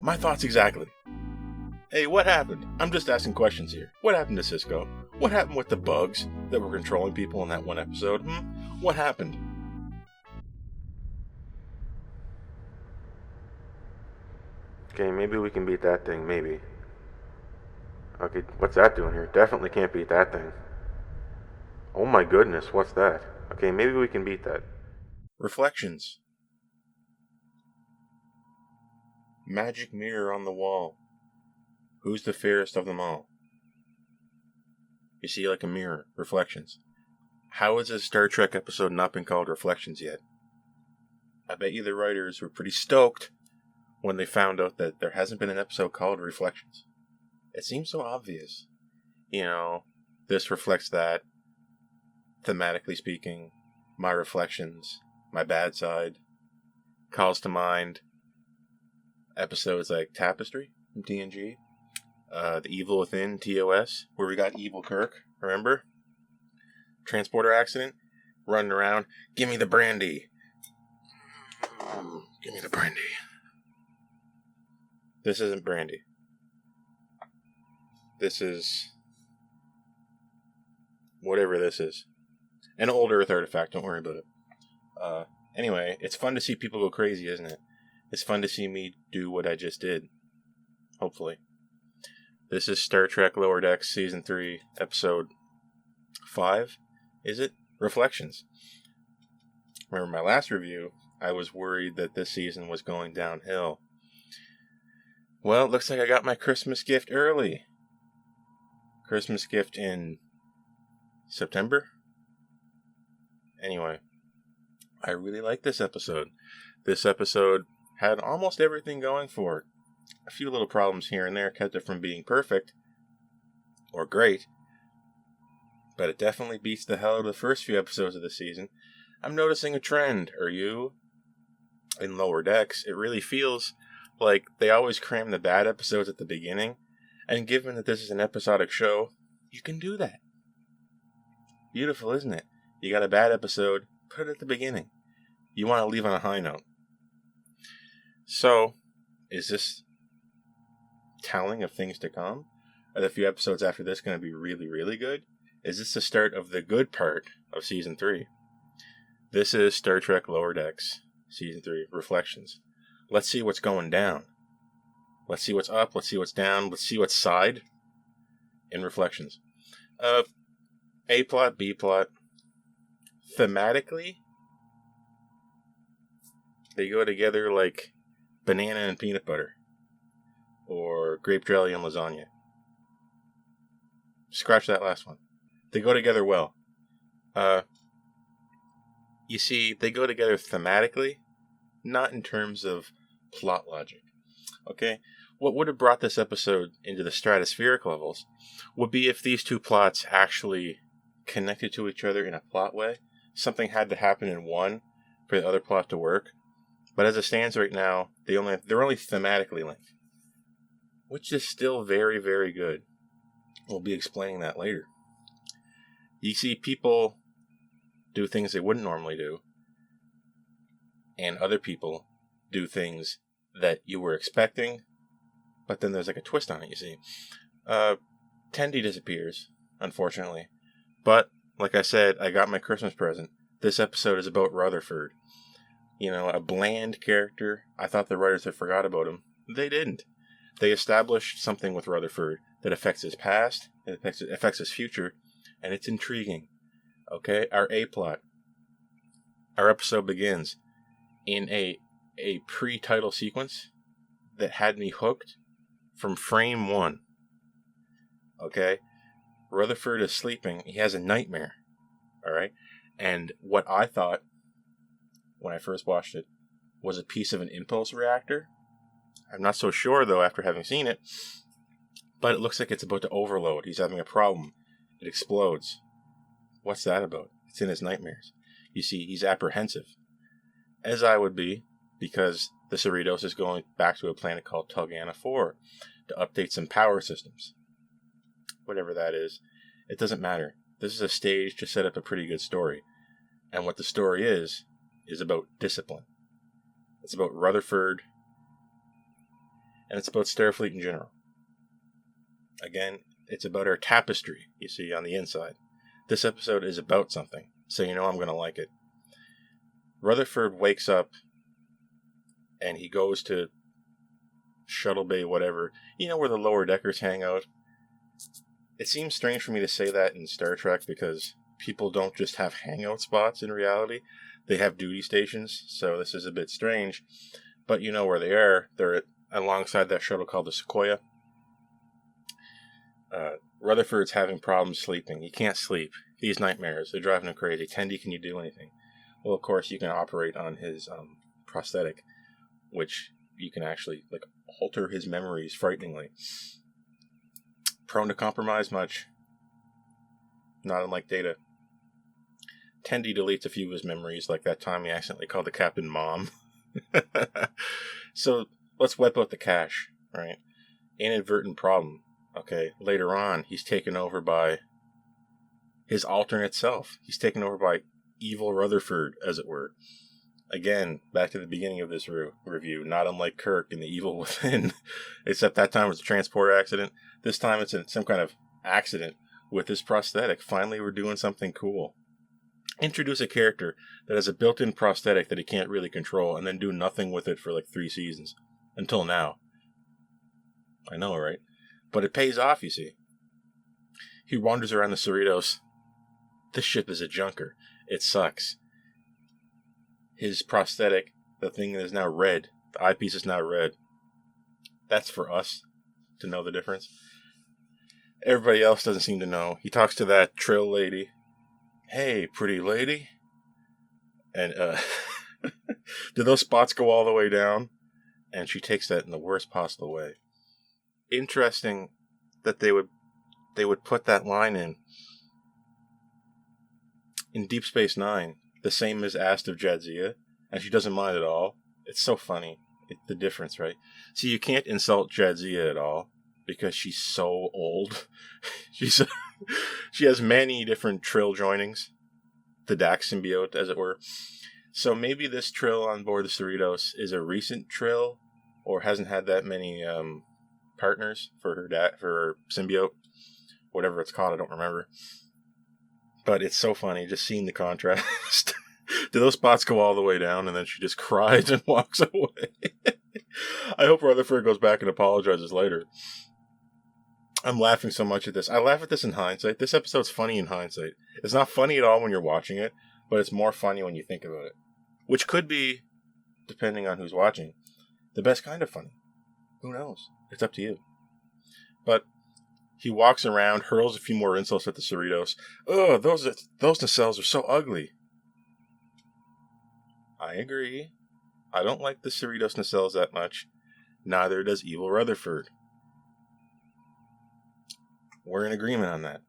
My thoughts exactly. Hey, what happened? I'm just asking questions here. What happened to Cisco? What happened with the bugs that were controlling people in that one episode? What happened? Okay, maybe we can beat that thing, maybe. Okay, what's that doing here? Definitely can't beat that thing. Oh my goodness, what's that? Okay, maybe we can beat that. Reflections. Magic mirror on the wall. Who's the fairest of them all? You see, like a mirror. Reflections. How has this Star Trek episode not been called Reflections yet? I bet you the writers were pretty stoked when they found out that there hasn't been an episode called Reflections. It seems so obvious. You know, this reflects that. Thematically speaking, my reflections, my bad side, calls to mind episodes like Tapestry from TNG, The Evil Within, TOS, where we got Evil Kirk, remember? Transporter accident, running around, give me the brandy. Give me the brandy. This isn't brandy. This is whatever this is. An old Earth artifact, don't worry about it. Anyway, it's fun to see people go crazy, isn't it? It's fun to see me do what I just did. Hopefully. This is Star Trek Lower Decks Season 3, Episode 5, is it? Reflections. Remember my last review, I was worried that this season was going downhill. Well, it looks like I got my Christmas gift early. Christmas gift in September? Anyway, I really like this episode. This episode had almost everything going for it. A few little problems here and there kept it from being perfect or great, but it definitely beats the hell out of the first few episodes of the season. I'm noticing a trend. Are you? In Lower Decks, it really feels like they always cram the bad episodes at the beginning, and given that this is an episodic show, you can do that. Beautiful, isn't it? You got a bad episode, put it at the beginning. You want to leave on a high note. So, is this telling of things to come? Are the few episodes after this going to be really, really good? Is this the start of the good part of Season 3? This is Star Trek Lower Decks, Season 3, Reflections. Let's see what's going down. Let's see what's up, let's see what's down, let's see what's side in Reflections. A plot, B plot. Thematically, they go together like banana and peanut butter. Or grape jelly and lasagna. Scratch that last one. They go together well. You see, they go together thematically, not in terms of plot logic. Okay? What would have brought this episode into the stratospheric levels would be if these two plots actually connected to each other in a plot way. Something had to happen in one for the other plot to work. But as it stands right now, they're only thematically linked. Which is still very, very good. We'll be explaining that later. You see people do things they wouldn't normally do. And other people do things that you were expecting. But then there's like a twist on it, you see. Tendi disappears, unfortunately. But, like I said, I got my Christmas present. This episode is about Rutherford. You know, a bland character. I thought the writers had forgot about him. They didn't. They established something with Rutherford that affects his past, it affects his future, and it's intriguing. Okay, our A-plot. Our episode begins in a pre-title sequence that had me hooked from frame 1. Okay? Rutherford is sleeping. He has a nightmare. Alright? And what I thought, when I first watched it, was a piece of an impulse reactor. I'm not so sure, though, after having seen it. But it looks like it's about to overload. He's having a problem. It explodes. What's that about? It's in his nightmares. You see, he's apprehensive. As I would be, because the Cerritos is going back to a planet called Tulgana 4 to update some power systems. Whatever that is. It doesn't matter. This is a stage to set up a pretty good story. And what the story is about discipline. It's about Rutherford and it's about Starfleet in general. Again, it's about our tapestry, you see, on the inside. This episode is about something, so you know I'm going to like it. Rutherford wakes up, and he goes to Shuttle Bay, whatever. You know where the lower deckers hang out? It seems strange for me to say that in Star Trek, because people don't just have hangout spots in reality. They have duty stations, so this is a bit strange. But you know where they are. They're alongside that shuttle called the Sequoia. Rutherford's having problems sleeping. He can't sleep. These nightmares, they're driving him crazy. Tendi, can you do anything? Well, of course, you can operate on his prosthetic, which you can actually alter his memories frighteningly. Prone to compromise much. Not unlike Data. Tendi deletes a few of his memories, like that time he accidentally called the captain Mom. So, let's wipe out the cache, right? Inadvertent problem. Okay, later on, he's taken over by his alternate self. He's taken over by evil Rutherford, as it were. Again, back to the beginning of this review, not unlike Kirk in The Evil Within, except that time it was a transport accident. This time it's some kind of accident with his prosthetic. Finally, we're doing something cool. Introduce a character that has a built-in prosthetic that he can't really control, and then do nothing with it for 3 seasons. Until now. I know, right? But it pays off, you see. He wanders around the Cerritos. This ship is a junker. It sucks. His prosthetic, the thing is now red. The eyepiece is now red. That's for us to know the difference. Everybody else doesn't seem to know. He talks to that Trill lady. Hey, pretty lady. And, do those spots go all the way down? And she takes that in the worst possible way. Interesting that they would put that line in Deep Space Nine, the same as asked of Jadzia, and she doesn't mind at all. It's so funny, the difference, right? See, you can't insult Jadzia at all because she's so old. She has many different Trill joinings, the Dax symbiote, as it were. So maybe this Trill on board the Cerritos is a recent Trill, or hasn't had that many partners for her symbiote, whatever it's called, I don't remember. But it's so funny just seeing the contrast. Do those spots go all the way down, and then she just cries and walks away? I hope Rutherford goes back and apologizes later. I'm laughing so much at this. I laugh at this in hindsight. This episode's funny in hindsight. It's not funny at all when you're watching it, but it's more funny when you think about it. Which could be, depending on who's watching, the best kind of funny. Who knows? It's up to you. But he walks around, hurls a few more insults at the Cerritos. Ugh, those nacelles are so ugly. I agree. I don't like the Cerritos nacelles that much. Neither does evil Rutherford. We're in agreement on that.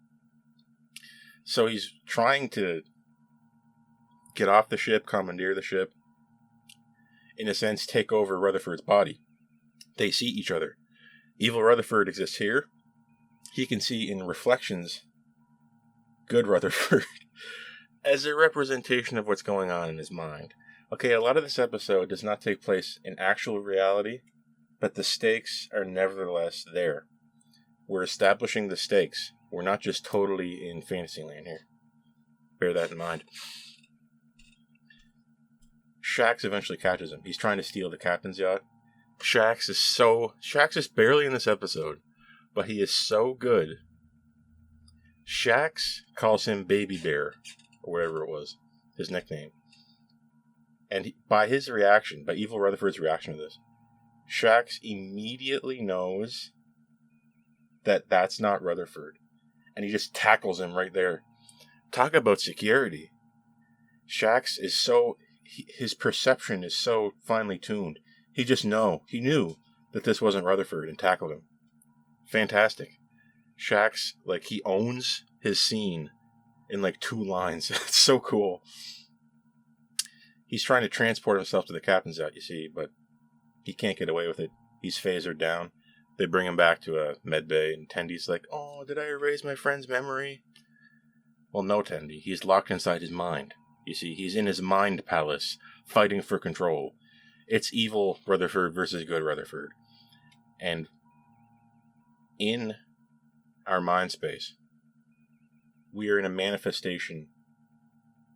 So he's trying to get off the ship, commandeer the ship. In a sense, take over Rutherford's body. They see each other. Evil Rutherford exists here. He can see in reflections good Rutherford as a representation of what's going on in his mind. Okay, a lot of this episode does not take place in actual reality, but the stakes are nevertheless there. We're establishing the stakes. We're not just totally in Fantasyland here. Bear that in mind. Shax eventually catches him. He's trying to steal the captain's yacht. Shax is barely in this episode, but he is so good. Shax calls him Baby Bear, or whatever it was, his nickname. And by Evil Rutherford's reaction to this, Shax immediately knows that that's not Rutherford. And he just tackles him right there. Talk about security. Shax is his perception is so finely tuned. He knew that this wasn't Rutherford and tackled him. Fantastic. Shax, he owns his scene in 2 lines. It's so cool. He's trying to transport himself to the captain's yacht, you see, but he can't get away with it. He's phasered down. They bring him back to a med bay, and Tendy's like, "Oh, did I erase my friend's memory?" Well, no, Tendy. He's locked inside his mind. You see, he's in his mind palace, fighting for control. It's evil Rutherford versus good Rutherford. And in our mind space, we are in a manifestation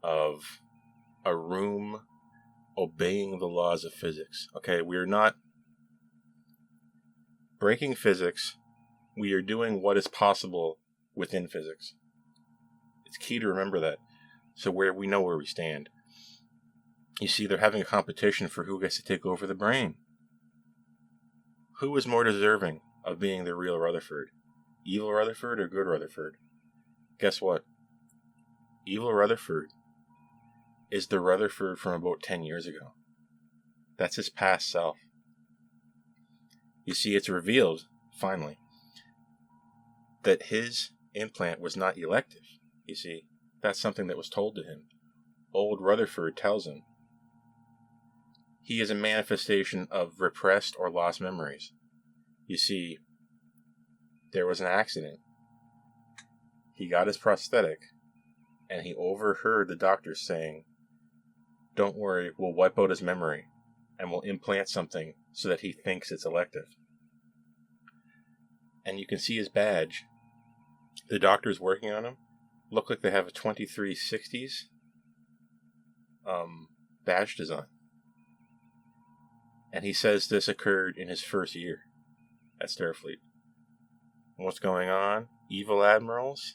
of a room obeying the laws of physics. Okay, we are not breaking physics. We are doing what is possible within physics. It's key to remember that. So where we know where we stand. You see, they're having a competition for who gets to take over the brain. Who is more deserving of being the real Rutherford? Evil Rutherford or good Rutherford? Guess what? Evil Rutherford is the Rutherford from about 10 years ago. That's his past self. You see, it's revealed, finally, that his implant was not elective. You see, that's something that was told to him. Old Rutherford tells him he is a manifestation of repressed or lost memories. You see, there was an accident. He got his prosthetic, and he overheard the doctors saying, "Don't worry, we'll wipe out his memory, and we'll implant something so that he thinks it's elective." And you can see his badge. The doctors working on him look like they have a 2360s badge design. And he says this occurred in his first year at Starfleet. What's going on? Evil admirals?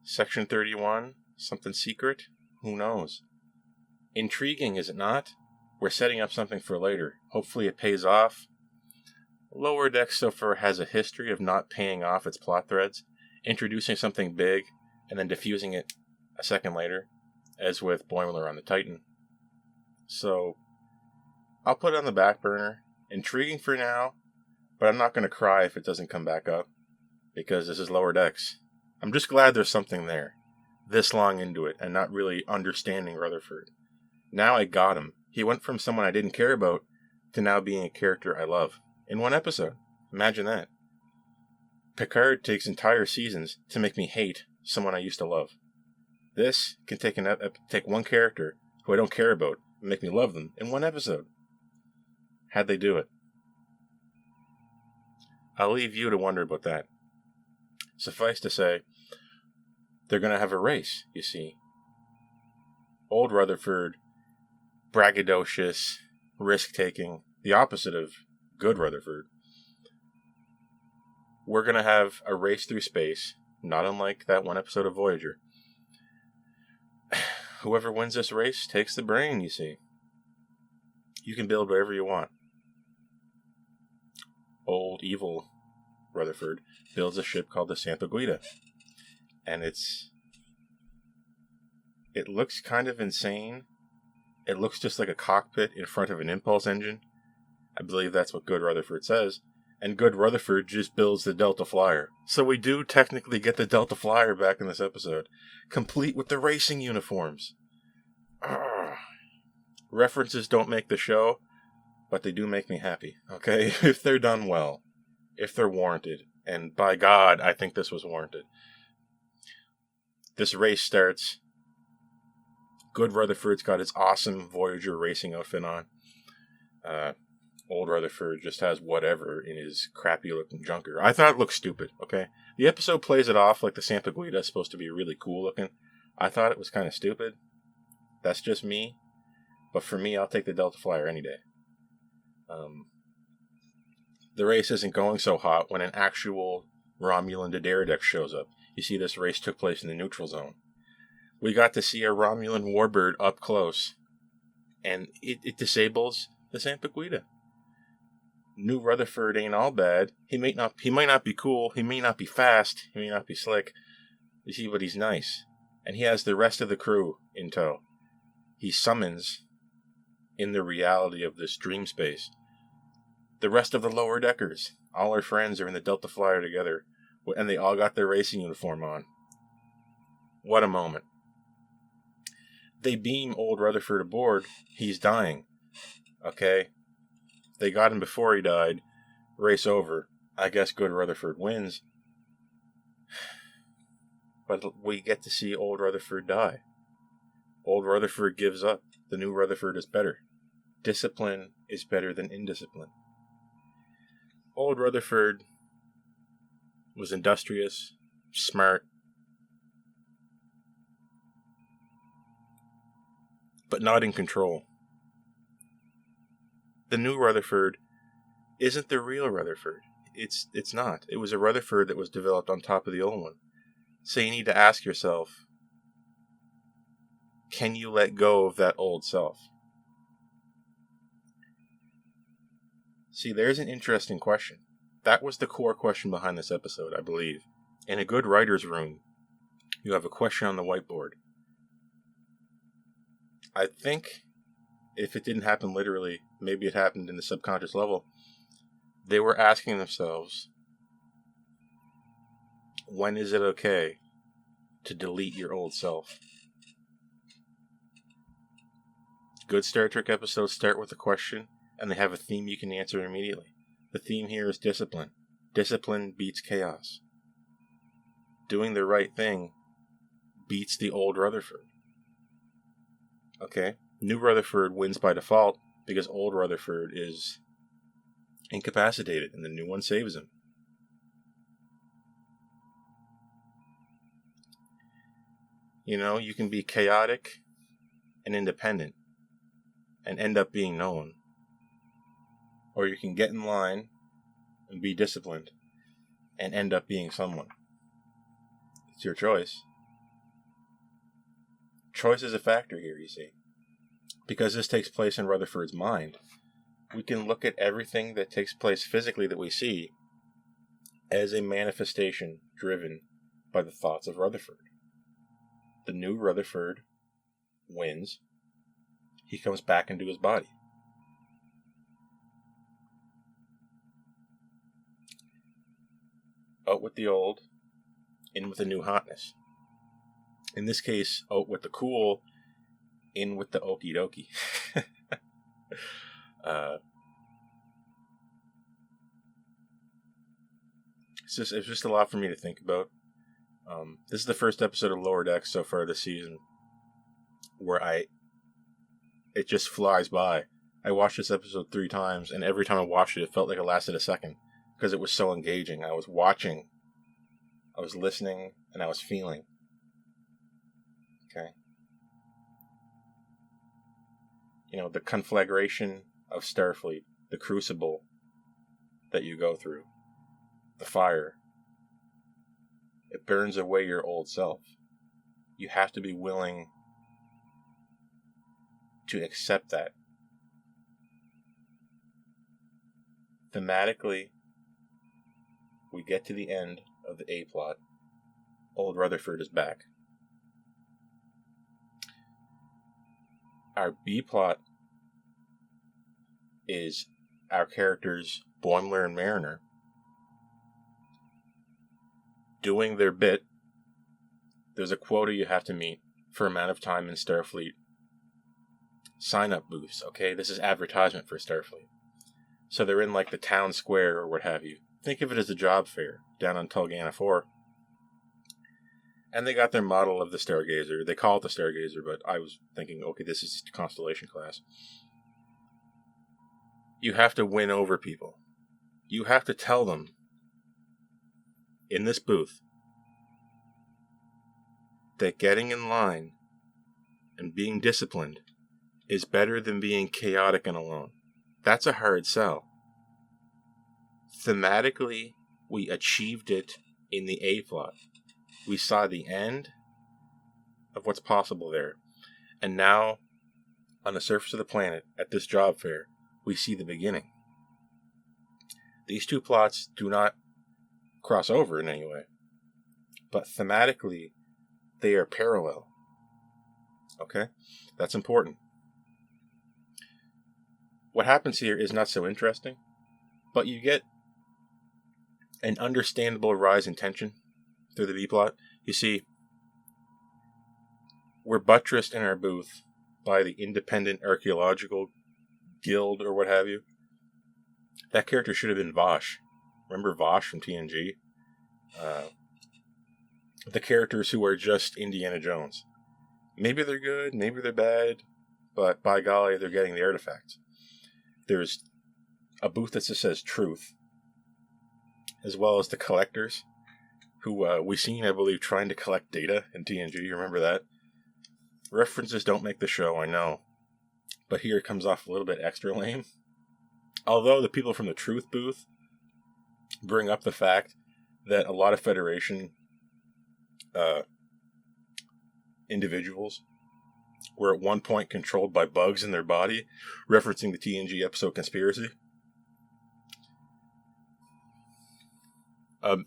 Section 31? Something secret? Who knows? Intriguing, is it not? We're setting up something for later. Hopefully it pays off. Lower Decks so far has a history of not paying off its plot threads, introducing something big and then diffusing it a second later, as with Boimler on the Titan. So, I'll put it on the back burner. Intriguing for now, but I'm not going to cry if it doesn't come back up, because this is Lower Decks. I'm just glad there's something there, this long into it, and not really understanding Rutherford. Now I got him. He went from someone I didn't care about to now being a character I love. In one episode. Imagine that. Picard takes entire seasons to make me hate someone I used to love. This can take one character who I don't care about and make me love them in one episode. How'd they do it? I'll leave you to wonder about that. Suffice to say, they're going to have a race, you see. Old Rutherford, braggadocious, risk-taking, the opposite of good Rutherford. We're going to have a race through space, not unlike that one episode of Voyager. Whoever wins this race takes the brain, you see. You can build whatever you want. Old, evil Rutherford builds a ship called the Santa Guida. And it looks kind of insane. It looks just like a cockpit in front of an impulse engine. I believe that's what good Rutherford says. And good Rutherford just builds the Delta Flyer. So we do technically get the Delta Flyer back in this episode, complete with the racing uniforms. References don't make the show, but they do make me happy, okay? If they're done well. If they're warranted. And by God, I think this was warranted. This race starts. Good Rutherford's got his awesome Voyager racing outfit on. Old Rutherford just has whatever in his crappy looking junker. I thought it looked stupid, okay? The episode plays it off like the Santa Guida is supposed to be really cool looking. I thought it was kind of stupid. That's just me. But for me, I'll take the Delta Flyer any day. The race isn't going so hot when an actual Romulan D'Deridex shows up. You see, this race took place in the neutral zone. We got to see a Romulan warbird up close. And it disables the Santa Guida. New Rutherford ain't all bad. He might not be cool. He may not be fast. He may not be slick. You see, but he's nice. And he has the rest of the crew in tow. He summons, in the reality of this dream space, the rest of the lower deckers. All our friends are in the Delta Flyer together. And they all got their racing uniform on. What a moment. They beam old Rutherford aboard. He's dying. Okay? They got him before he died. Race over. I guess good Rutherford wins. But we get to see old Rutherford die. Old Rutherford gives up. The new Rutherford is better. Discipline is better than indiscipline. Old Rutherford was industrious, smart, but not in control. The new Rutherford isn't the real Rutherford. It's not. It was a Rutherford that was developed on top of the old one. So you need to ask yourself, can you let go of that old self? See, there's an interesting question. That was the core question behind this episode, I believe. In a good writer's room, you have a question on the whiteboard. I think if it didn't happen literally, maybe it happened in the subconscious level. They were asking themselves, when is it okay to delete your old self? Good Star Trek episodes start with a question, and they have a theme you can answer immediately. The theme here is discipline. Discipline beats chaos. Doing the right thing beats the old Rutherford. Okay? New Rutherford wins by default because old Rutherford is incapacitated and the new one saves him. You know, you can be chaotic and independent and end up being known. Or you can get in line and be disciplined and end up being someone. It's your choice. Choice is a factor here, you see. Because this takes place in Rutherford's mind, we can look at everything that takes place physically that we see as a manifestation driven by the thoughts of Rutherford. The new Rutherford wins. He comes back into his body. Out with the old, in with the new hotness. In this case, out with the cool, in with the Okey-Dokey. It's just a lot for me to think about. This is the first episode of Lower Decks so far this season where it just flies by. I watched this episode 3 times, and every time I watched it, it felt like it lasted a second because it was so engaging. I was watching, I was listening, and I was feeling. Okay. You know, the conflagration of Starfleet, the crucible that you go through, the fire. It burns away your old self. You have to be willing to accept that. Thematically, we get to the end of the A plot. Old Rutherford is back. Our B plot is our characters, Boimler and Mariner, doing their bit. There's a quota you have to meet for amount of time in Starfleet. Sign-up booths, okay? This is advertisement for Starfleet. So they're in like the town square or what have you. Think of it as a job fair down on Tulgana 4. And they got their model of the Stargazer. They call it the Stargazer, but I was thinking, okay, this is Constellation class. You have to win over people. You have to tell them in this booth that getting in line and being disciplined is better than being chaotic and alone. That's a hard sell. Thematically, we achieved it in the A plot. We saw the end of what's possible there. And now, on the surface of the planet, at this job fair, we see the beginning. These two plots do not cross over in any way. But thematically, they are parallel. Okay? That's important. What happens here is not so interesting, but you get an understandable rise in tension through the B plot. You see, we're buttressed in our booth by the Independent Archaeological Guild or what have you. That character should have been Vosh. Remember Vosh from TNG? The characters who are just Indiana Jones. Maybe they're good, maybe they're bad, but by golly, they're getting the artifacts. There's a booth that just says truth, as well as the collectors, who we seen, I believe, trying to collect data in TNG. You remember that? References don't make the show, I know. But here it comes off a little bit extra lame. Although the people from the Truth Booth bring up the fact that a lot of Federation individuals were at one point controlled by bugs in their body, referencing the TNG episode Conspiracy.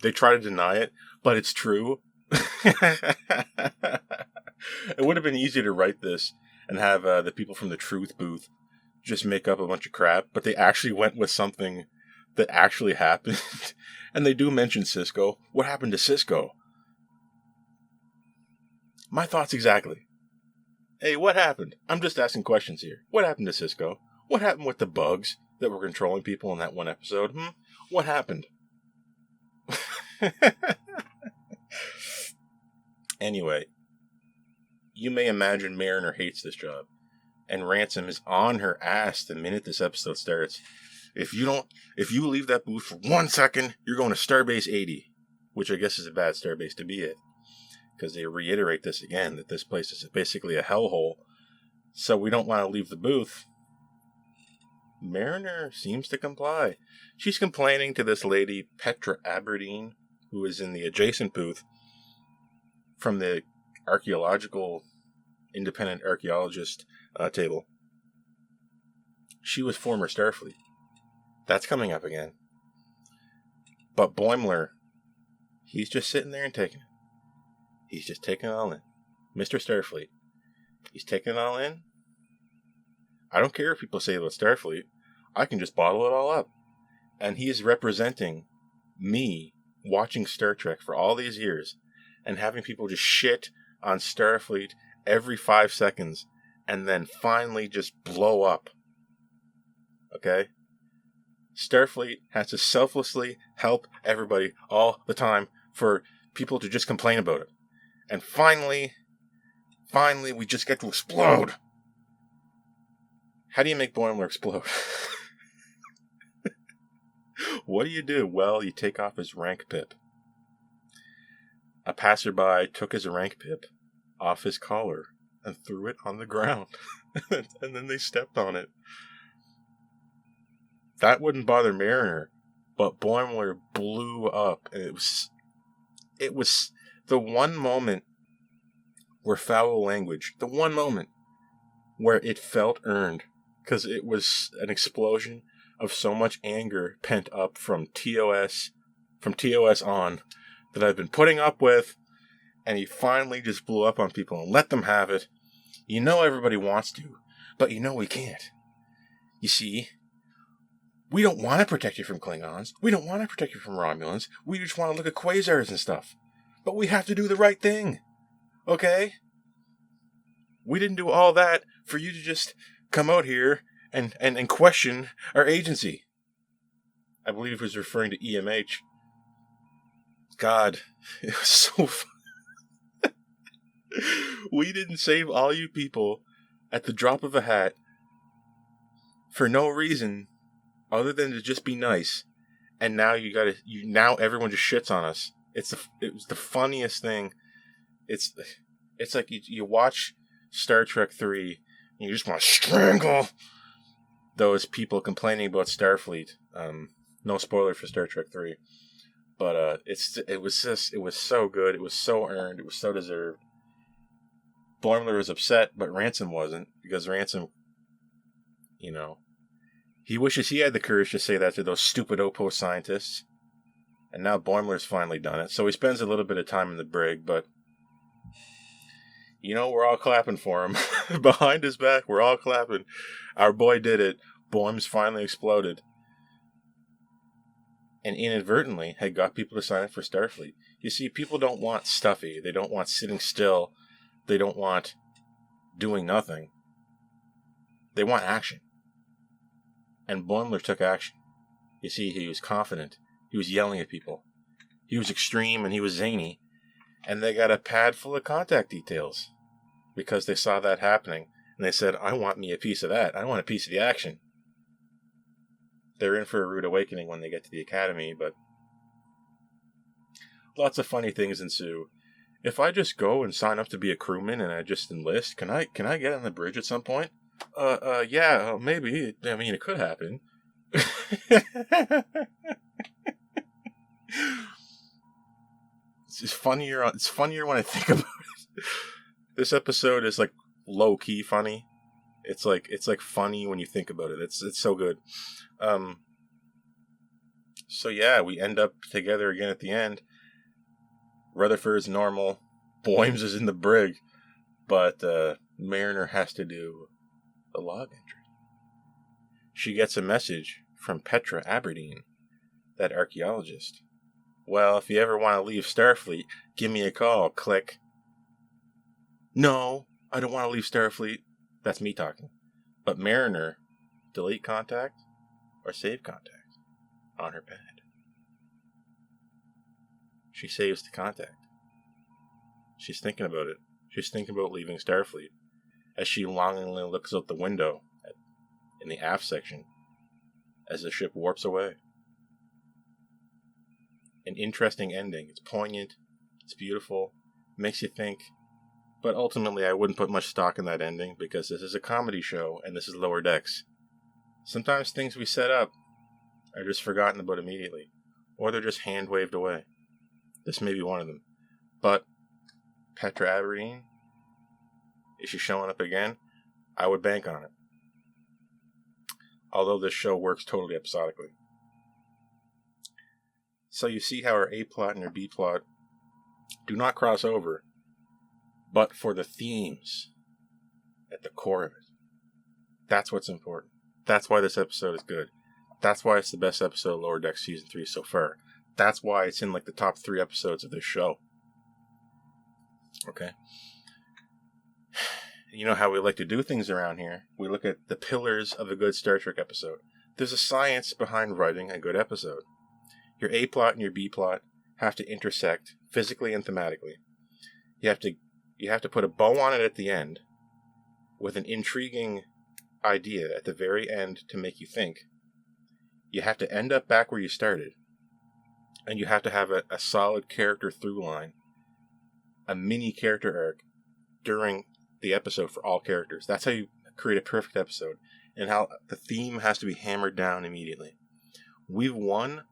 They try to deny it, but it's true. It would have been easy to write this and have the people from the Truth Booth just make up a bunch of crap, but they actually went with something that actually happened. And they do mention Cisco. What happened to Cisco? My thoughts exactly. Hey, what happened? I'm just asking questions here. What happened to Cisco? What happened with the bugs that were controlling people in that one episode? What happened? Anyway, you may imagine Mariner hates this job, and Ransom is on her ass the minute this episode starts. If you leave that booth for 1 second, you're going to Starbase 80, which I guess is a bad starbase to be at, because they reiterate this again, that this place is basically a hellhole, so we don't want to leave the booth. Mariner seems to comply. She's complaining to this lady, Petra Aberdeen, who is in the adjacent booth from the archaeological, independent archaeologist table. She was former Starfleet. That's coming up again. But Boimler, he's just sitting there and taking it. He's just taking it all in. Mr. Starfleet. He's taking it all in. I don't care if people say about Starfleet. I can just bottle it all up. And he is representing me watching Star Trek for all these years and having people just shit on Starfleet every 5 seconds and then finally just blow up. Okay? Starfleet has to selflessly help everybody all the time for people to just complain about it. And finally, we just get to explode. How do you make Boimler explode? What do? Well, you take off his rank pip. A passerby took his rank pip off his collar and threw it on the ground. And then they stepped on it. That wouldn't bother Mariner, but Boimler blew up. And it was the one moment where foul language, the one moment where it felt earned, because it was an explosion of so much anger pent up from TOS on, that I've been putting up with, and he finally just blew up on people and let them have it. You know everybody wants to, but you know we can't. You see, we don't want to protect you from Klingons. We don't want to protect you from Romulans. We just want to look at quasars and stuff. But we have to do the right thing. Okay? We didn't do all that for you to just come out here and question our agency. I believe he was referring to EMH. God, it was so fun. We didn't save all you people at the drop of a hat for no reason other than to just be nice. And now now everyone just shits on us. It was the funniest thing. It's like you watch Star Trek 3 and you just want to strangle those people complaining about Starfleet. No spoiler for Star Trek 3. But it was so good. It was so earned. It was so deserved. Boimler was upset, but Ransom wasn't, because Ransom, he wishes he had the courage to say that to those stupid Oppo scientists. And now Boimler's finally done it. So he spends a little bit of time in the brig, but we're all clapping for him. Behind his back, we're all clapping. Our boy did it. Boim's finally exploded. And inadvertently had got people to sign up for Starfleet. You see, people don't want stuffy. They don't want sitting still. They don't want doing nothing. They want action. And Boimler took action. You see, he was confident. He was yelling at people. He was extreme and he was zany. And they got a pad full of contact details because they saw that happening. And they said, I want me a piece of that. I want a piece of the action. They're in for a rude awakening when they get to the academy, but Lots of funny things ensue. If I just go and sign up to be a crewman and I just enlist, can I get on the bridge at some point? Yeah, maybe. I mean, it could happen. It's funnier. It's funnier when I think about it. This episode is like low key funny. It's like funny when you think about it. It's so good. So yeah, we end up together again at the end. Rutherford's normal. Boymes is in the brig, but Mariner has to do a log entry. She gets a message from Petra Aberdeen, that archaeologist. Well, if you ever want to leave Starfleet, give me a call. Click. No, I don't want to leave Starfleet. That's me talking. But Mariner, delete contact or save contact on her pad. She saves the contact. She's thinking about it. She's thinking about leaving Starfleet as she longingly looks out the window in the aft section as the ship warps away. An interesting ending. It's poignant. It's beautiful. Makes you think. But ultimately, I wouldn't put much stock in that ending because this is a comedy show and this is Lower Decks. Sometimes things we set up are just forgotten about immediately, or they're just hand-waved away. This may be one of them. But Petra Aberdeen, is she showing up again? I would bank on it. Although this show works totally episodically. So you see how her A plot and her B plot do not cross over, but for the themes at the core of it. That's what's important. That's why this episode is good. That's why it's the best episode of Lower Decks Season 3 so far. That's why it's in like the top 3 episodes of this show. Okay? You know how we like to do things around here. We look at the pillars of a good Star Trek episode. There's a science behind writing a good episode. Your A plot and your B plot have to intersect physically and thematically. You have to put a bow on it at the end with an intriguing idea at the very end to make you think. You have to end up back where you started. And you have to have a solid character through line, a mini character arc during the episode for all characters. That's how you create a perfect episode, and how the theme has to be hammered down immediately. We've won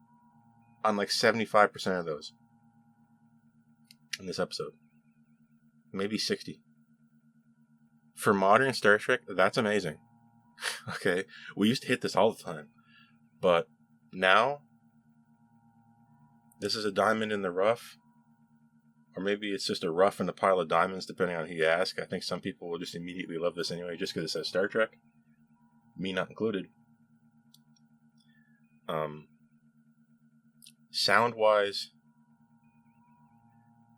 on like 75% of those in this episode. Maybe 60. For modern Star Trek, that's amazing. Okay, we used to hit this all the time, but now this is a diamond in the rough, or maybe it's just a rough in the pile of diamonds, depending on who you ask. I think some people will just immediately love this anyway, just because it says Star Trek. Me not included. Sound-wise,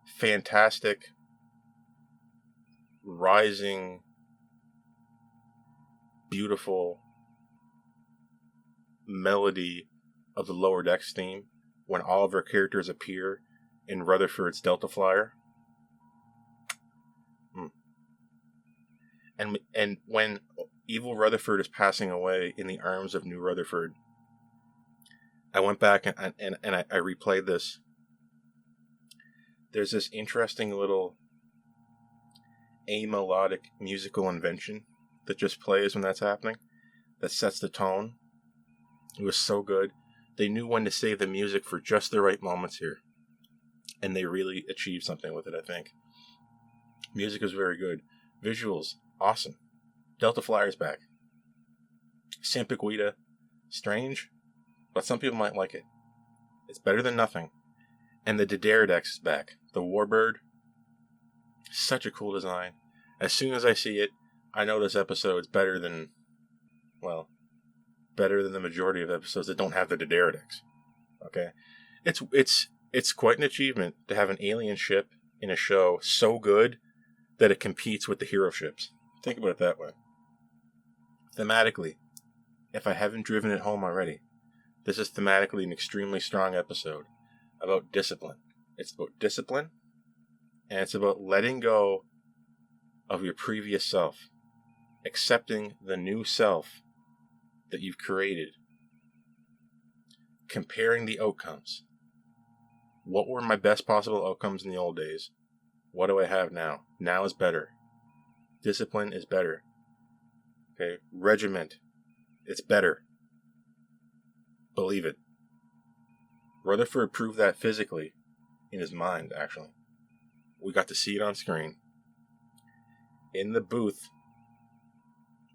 fantastic, rising, beautiful melody of the Lower Decks theme when all of our characters appear in Rutherford's Delta Flyer. And when evil Rutherford is passing away in the arms of new Rutherford, I went back and I replayed this. There's this interesting little amelodic musical invention that just plays when that's happening, that sets the tone. It was so good. They knew when to save the music for just the right moments here. And they really achieved something with it, I think. Music is very good. Visuals, awesome. Delta Flyer's back. Sampiquita, strange, but some people might like it. It's better than nothing. And the D'Deridex is back. The Warbird, such a cool design. As soon as I see it, I know this episode's better than the majority of episodes that don't have the D'Deridex. Okay? It's quite an achievement to have an alien ship in a show so good that it competes with the hero ships. Think about it that way. Thematically, if I haven't driven it home already, this is thematically an extremely strong episode about discipline. It's about discipline, and it's about letting go of your previous self, accepting the new self that you've created, comparing the outcomes, What were my best possible outcomes in the old days? What do I have now? Now is better. Discipline is better. Okay, regiment, it's better. Believe it. Rutherford proved that physically, in his mind, actually. We got to see it on screen. In the booth,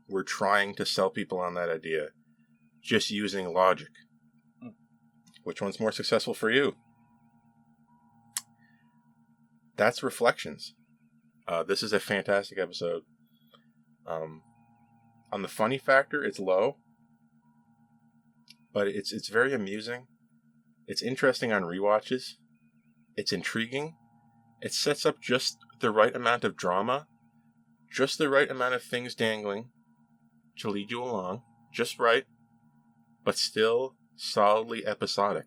we're trying to sell people on that idea, just using logic. Which one's more successful for you? That's Reflections. This is a fantastic episode. On the funny factor, it's low, but it's very amusing. It's interesting on rewatches. It's intriguing. It sets up just the right amount of drama, just the right amount of things dangling to lead you along, just right, but still solidly episodic.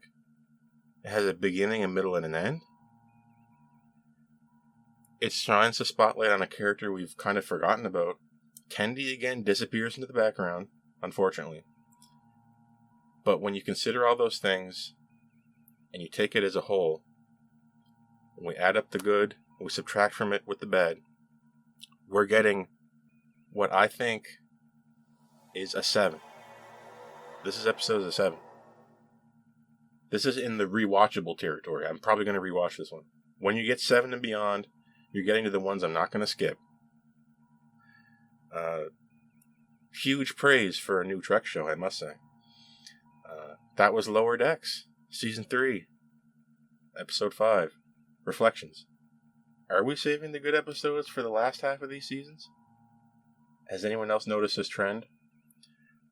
It has a beginning, a middle, and an end. It shines a spotlight on a character we've kind of forgotten about. Kendi again disappears into the background, unfortunately. But when you consider all those things, and you take it as a whole, when we add up the good, we subtract from it with the bad, we're getting what I think is a 7. This episode is a 7. This is in the rewatchable territory. I'm probably going to rewatch this one. When you get 7 and beyond, you're getting to the ones I'm not going to skip. Huge praise for a new Trek show, I must say. That was Lower Decks, Season 3, Episode 5, Reflections. Are we saving the good episodes for the last half of these seasons? Has anyone else noticed this trend?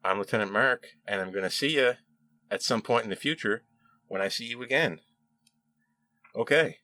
I'm Lieutenant Mark, and I'm going to see you at some point in the future when I see you again. Okay.